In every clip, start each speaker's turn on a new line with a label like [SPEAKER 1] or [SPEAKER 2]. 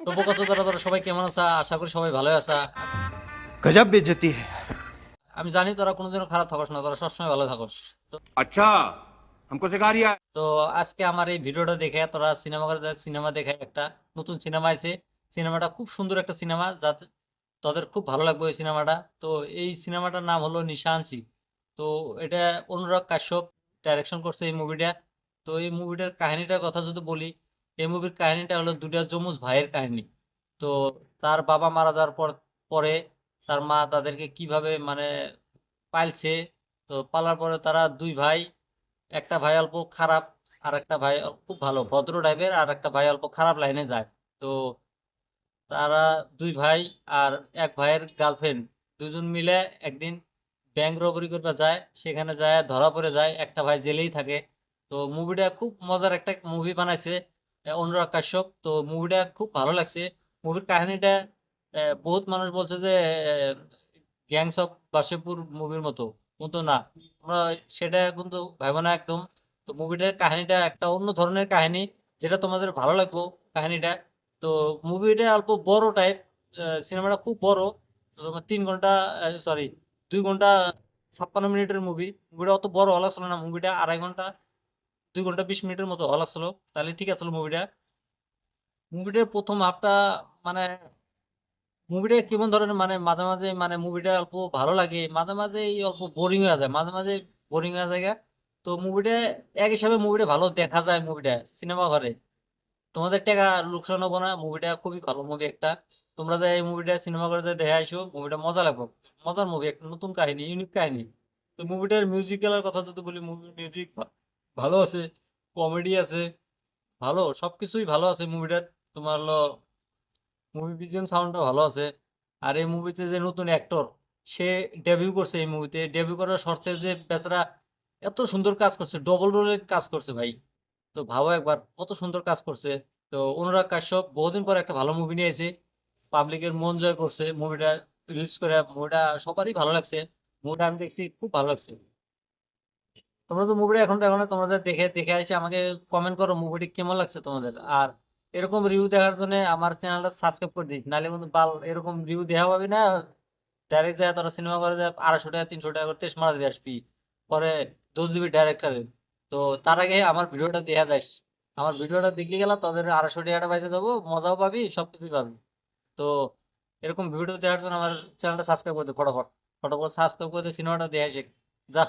[SPEAKER 1] তো বোকাচো যারা তোরা সবাই কেমন আছা? আশা করি সবাই ভালো আছা।
[SPEAKER 2] गजब बेइज्जती है।
[SPEAKER 1] আমি জানি তোরা কোনোদিনও খারাপ থাকস না, তোরা সবসময় ভালো থাকস। তো
[SPEAKER 2] अच्छा, हमको सिखा रिया है।
[SPEAKER 1] তো আজকে আমার এই ভিডিওটা দেখে তোরা সিনেমা ঘরে সিনেমা দেখে একটা নতুন সিনেমা আছে। সিনেমাটা খুব সুন্দর একটা সিনেমা, যাতে তোদের খুব ভালো লাগবে ওই সিনেমাটা। তো এই সিনেমাটার নাম হলো নিশানসি। তো এটা অনুরাগ কাশ্যপ ডাইরেকশন করছে এই মুভিটা। তো এই মুভিটার কাহিনীটার কথা যদি বলি, এই মুভির কাহিনীটা হলো দুইটা যমজ ভাইয়ের কাহিনী। তো তার বাবা মারা যাওয়ার পরে তার মা তাদেরকে কিভাবে মানে পালছে। তো পালার পরে তারা দুই ভাই, একটা ভাই অল্প খারাপ, আর একটা ভাই খুব ভালো ভদ্র টাইপের, আর একটা ভাই অল্প খারাপ লাইনে যায়। তো তারা দুই ভাই আর এক ভাইয়ের গার্লফ্রেন্ড দুজন মিলে একদিন ব্যাংক রবারি করতে যায়, সেখানে যায় ধরা পড়ে যায়, একটা ভাই জেলেই থাকে। তো মুভিটা খুব মজার একটা মুভি বানাইছে অনুরাগ কাশ্যপ। তো মুভিটা খুব ভালো লাগছে। মুভির কাহিনীটা বহুত মানুষ বলছে যে গ্যাংস অফ বাসেপুর মুভির মতো, কিন্তু না, আমরা সেটা কিন্তু ভাবো না একদম। তো মুভিটার কাহিনীটা একটা অন্য ধরনের কাহিনী, যেটা তোমাদের ভালো লাগবে কাহিনীটা। তো মুভিটা অল্প বড় টাইপ, সিনেমাটা খুব বড়। তো তোমার 3 ঘন্টা, সরি, 2 ঘন্টা 56 মিনিটের মুভি। মুভিটা অত বড় হলা ছিল না, মুভিটা 2.5 ঘন্টা, 2 ঘন্টা 20 মিনিটের মতো হলা ছিল। তাহলে ঠিক আছে মুভিটা। মুভিটার প্রথম হাফটা মানে মুভিটা কেমন ধরনের মানে মাঝে মাঝে মানে মুভিটা অল্প ভালো লাগে, মাঝে মাঝে এই অল্প বোরিং হয়ে যায়, মাঝে মাঝে বোরিং হয়ে যায় গা। তো মুভিটা এক হিসাবে মুভিটা ভালো দেখা যায় মুভিটা সিনেমা ঘরে। তোমাদের টাকা লোকসান হবো না, মুভিটা খুবই ভালো মুভি একটা। তোমরা যে এই মুভিটা সিনেমা ঘরে যে দেখে আইসো, মুভিটা মজা লাগবে। মজার মুভি, একটা নতুন কাহিনী, ইউনিক কাহিনী। তো মুভিটার মিউজিক্যালের কথা যদি বলি, মুভির মিউজিক ভালো আছে, কমেডি আছে, ভালো সবকিছুই ভালো আছে মুভিটার। তোমার হলো মুভি বিজিএম সাউন্ডটা ভালো আছে। আর এই মুভিতে যে নতুন অ্যাক্টর, সে ডেবিউ করছে এই মুভিতে, ডেবিউ করার শর্তে যে বেচারা এত সুন্দর কাজ করছে, ডবল রোলের কাজ করছে ভাই। তো ভাবো একবার কত সুন্দর কাজ করছে। তো অনুরাগ কাশ্যপ বহুদিন পর একটা ভালো মুভি নিয়ে এসে পাবলিকের মন জয় করছে মুভিটা, রিলিজ করে মুভিটা সবারই ভালো লাগছে। মুভিটা আমি দেখছি, খুব ভালো লাগছে। তোমরা তো মুভিটা এখন দেখো না, তোমরা যে দেখে দেখে এসে আমাকে কমেন্ট করো মুভিটি কেমন লাগছে তোমাদের। আর এরকম রিভিউ দেখার জন্য আমার চ্যানেলটা সাবস্ক্রাইব করে দিস, নাহলে কিন্তু বাল এরকম রিভিউ দেখা পাবি না। ডাইরেক্ট যায় তোরা সিনেমা করে যায় 250 টাকা 300 টাকা করে টেস্ট মারা দিয়ে আসবি, পরে দোষ দিবি ডাইরেক্টরের। তো তার আগে আমার ভিডিওটা দেখা যাস, আমার ভিডিওটা দেখলি গেলা তোদের 250 টাকাটা পাইতে যাবো, মজাও পাবি, সবকিছুই পাবি। তো এরকম ভিডিও দেখার জন্য আমার চ্যানেলটা সাবস্ক্রাইব করে দে ফটাফট। ফটাফট সাবস্ক্রাইব করে দে, সিনেমাটা দেখে আসে যা।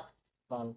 [SPEAKER 1] বাল।